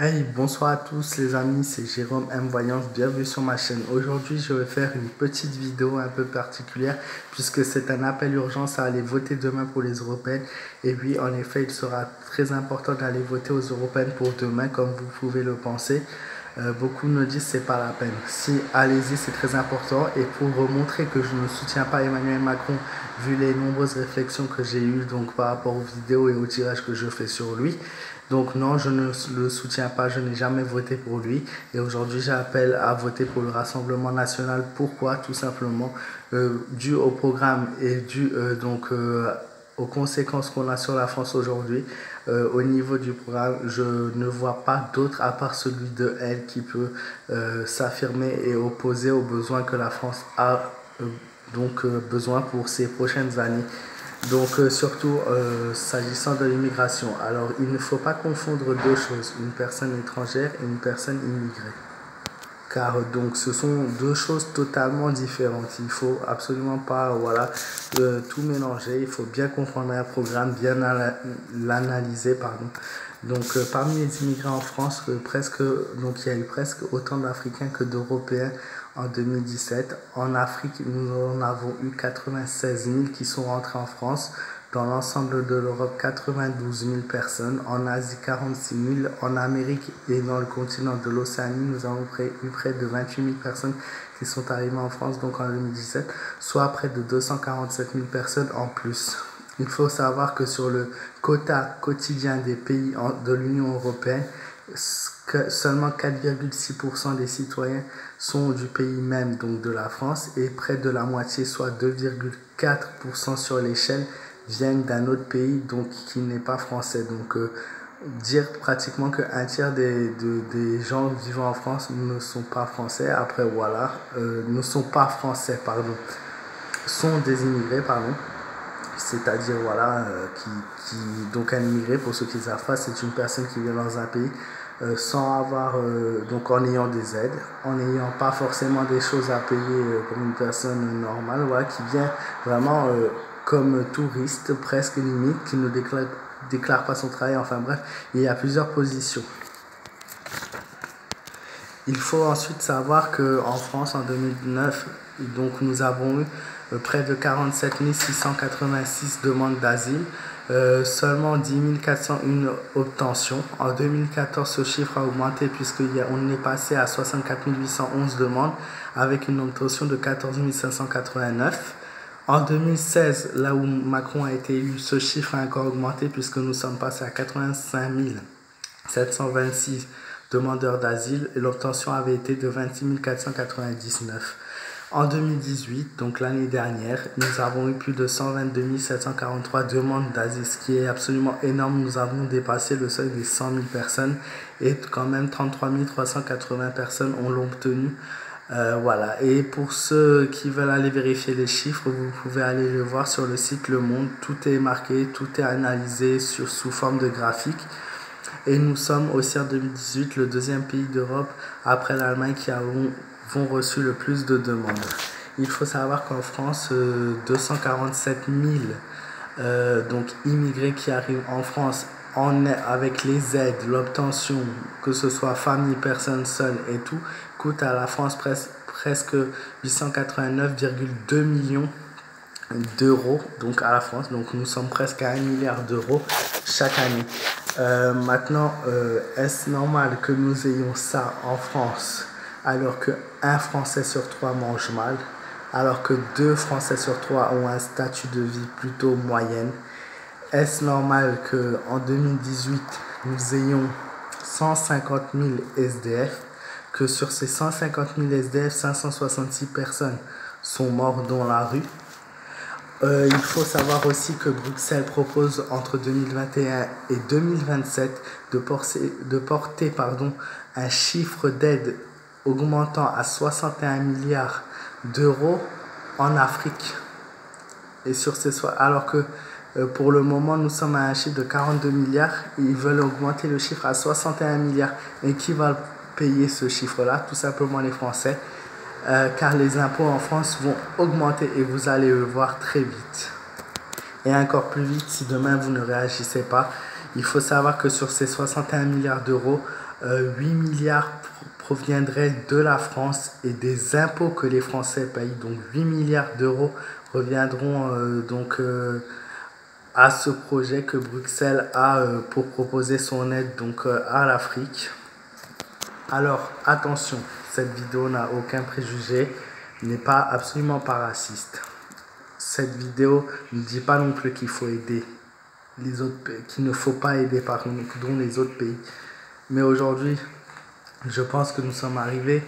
Hey, bonsoir à tous les amis, c'est Jérôme M. Voyance, bienvenue sur ma chaîne. Aujourd'hui, je vais faire une petite vidéo un peu particulière puisque c'est un appel urgence à aller voter demain pour les européennes. Et oui, en effet, il sera très important d'aller voter aux européennes pour demain, comme vous pouvez le penser. Beaucoup me disent c'est pas la peine. Si, allez-y, c'est très important. Et pour montrer que je ne soutiens pas Emmanuel Macron, vu les nombreuses réflexions que j'ai eues donc par rapport aux vidéos et aux tirages que je fais sur lui, donc non, je ne le soutiens pas, je n'ai jamais voté pour lui. Et aujourd'hui, j'appelle à voter pour le Rassemblement national. Pourquoi? Tout simplement, dû au programme et dû aux conséquences qu'on a sur la France aujourd'hui. Au niveau du programme, je ne vois pas d'autre à part celui de elle qui peut s'affirmer et opposer aux besoins que la France a besoin pour ces prochaines années. Donc surtout s'agissant de l'immigration. Alors il ne faut pas confondre deux choses, une personne étrangère et une personne immigrée. Car donc ce sont deux choses totalement différentes. Il faut absolument pas tout mélanger. Il faut bien comprendre un programme, bien l'analyser, pardon. Donc parmi les immigrés en France, il y a eu presque autant d'Africains que d'Européens en 2017. En Afrique, nous en avons eu 96 000 qui sont rentrés en France. Dans l'ensemble de l'Europe, 92 000 personnes. En Asie, 46 000. En Amérique et dans le continent de l'Océanie, nous avons eu près de 28 000 personnes qui sont arrivées en France donc en 2017, soit près de 247 000 personnes en plus. Il faut savoir que sur le quota quotidien des pays de l'Union européenne, seulement 4,6% des citoyens sont du pays même, donc de la France, et près de la moitié, soit 2,4% sur l'échelle, viennent d'un autre pays donc qui n'est pas français. Donc dire pratiquement qu'un tiers des gens vivant en France ne sont pas français. Après ne sont pas français, pardon, sont des immigrés, pardon. C'est-à-dire donc un immigré, pour ceux qui ne savent pas, c'est une personne qui vient dans un pays sans avoir, donc en ayant des aides, en n'ayant pas forcément des choses à payer comme une personne normale, qui vient vraiment comme touriste, presque limite, qui ne déclare pas son travail, enfin bref, il y a plusieurs positions. Il faut ensuite savoir qu'en France, en 2009, donc, nous avons eu près de 47 686 demandes d'asile, seulement 10 401 obtentions. En 2014, ce chiffre a augmenté puisqu'on est passé à 64 811 demandes avec une obtention de 14 589. En 2016, là où Macron a été élu, ce chiffre a encore augmenté puisque nous sommes passés à 85 726 demandeurs d'asile et l'obtention avait été de 26 499. En 2018, donc l'année dernière, nous avons eu plus de 122 743 demandes d'asile, ce qui est absolument énorme. Nous avons dépassé le seuil des 100 000 personnes et quand même 33 380 personnes ont l'obtenu. Et pour ceux qui veulent aller vérifier les chiffres, vous pouvez aller le voir sur le site Le Monde. Tout est marqué, tout est analysé sous forme de graphique. Et nous sommes aussi en 2018 le deuxième pays d'Europe après l'Allemagne qui avons reçu le plus de demandes. Il faut savoir qu'en France, 247 000 immigrés qui arrivent en France avec les aides, l'obtention, que ce soit famille, personne seule et tout, coûte à la France presque 889,2 millions d'euros, donc à la France. Donc nous sommes presque à 1 milliard d'euros chaque année. Maintenant, est-ce normal que nous ayons ça en France alors qu'un Français sur 3 mange mal, alors que 2 Français sur 3 ont un statut de vie plutôt moyenne? Est-ce normal qu'en 2018, nous ayons 150 000 SDF, que sur ces 150 000 SDF, 566 personnes sont mortes dans la rue? Il faut savoir aussi que Bruxelles propose entre 2021 et 2027 de porter un chiffre d'aide augmentant à 61 milliards d'euros en Afrique. Et alors que pour le moment, nous sommes à un chiffre de 42 milliards. Et ils veulent augmenter le chiffre à 61 milliards. Et qui va payer ce chiffre-là? Tout simplement les Français. Car les impôts en France vont augmenter et vous allez le voir très vite. Et encore plus vite si demain vous ne réagissez pas. Il faut savoir que sur ces 61 milliards d'euros, 8 milliards proviendraient de la France et des impôts que les Français payent. Donc 8 milliards d'euros reviendront à ce projet que Bruxelles a pour proposer son aide à l'Afrique. Alors attention, cette vidéo n'a aucun préjugé, n'est absolument pas raciste. Cette vidéo ne dit pas non plus qu'il faut aider les autres pays, qu'il ne faut pas aider pardon les autres pays. Mais aujourd'hui, je pense que nous sommes arrivés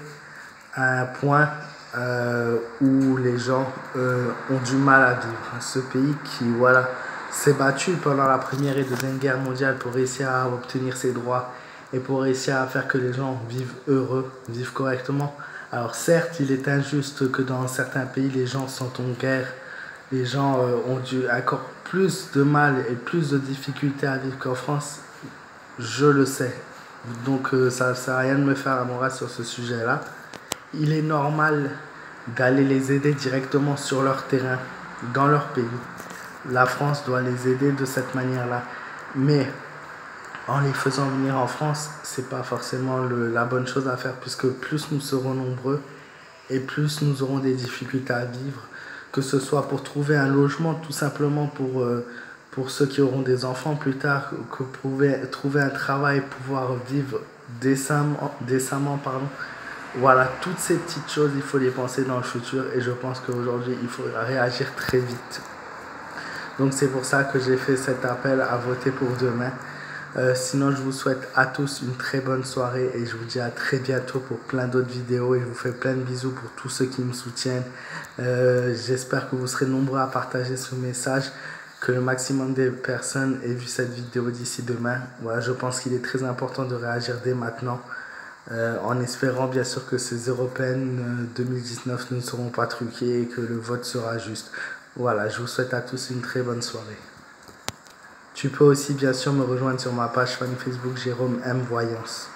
à un point où les gens ont du mal à vivre. Ce pays qui s'est battu pendant la Première et Deuxième Guerre mondiale pour réussir à obtenir ses droits et pour réussir à faire que les gens vivent heureux, vivent correctement. Alors certes, il est injuste que dans certains pays, les gens sont en guerre, les gens ont encore plus de mal et plus de difficultés à vivre qu'en France, je le sais. Donc ça ne sert à rien de me faire la morale sur ce sujet-là. Il est normal d'aller les aider directement sur leur terrain, dans leur pays. La France doit les aider de cette manière-là. Mais en les faisant venir en France, c'est pas forcément la bonne chose à faire, puisque plus nous serons nombreux et plus nous aurons des difficultés à vivre, que ce soit pour trouver un logement, tout simplement pour ceux qui auront des enfants plus tard, que trouver un travail, pouvoir vivre décemment. Voilà, toutes ces petites choses, il faut les penser dans le futur, et je pense qu'aujourd'hui, il faut réagir très vite. Donc c'est pour ça que j'ai fait cet appel à voter pour demain. Sinon, je vous souhaite à tous une très bonne soirée et je vous dis à très bientôt pour plein d'autres vidéos, et je vous fais plein de bisous pour tous ceux qui me soutiennent. J'espère que vous serez nombreux à partager ce message, que le maximum de personnes aient vu cette vidéo d'ici demain. Voilà, je pense qu'il est très important de réagir dès maintenant, en espérant bien sûr que ces européennes 2019 ne seront pas truquées et que le vote sera juste. Voilà, je vous souhaite à tous une très bonne soirée. Tu peux aussi bien sûr me rejoindre sur ma page fan Facebook Jérôme M Voyance.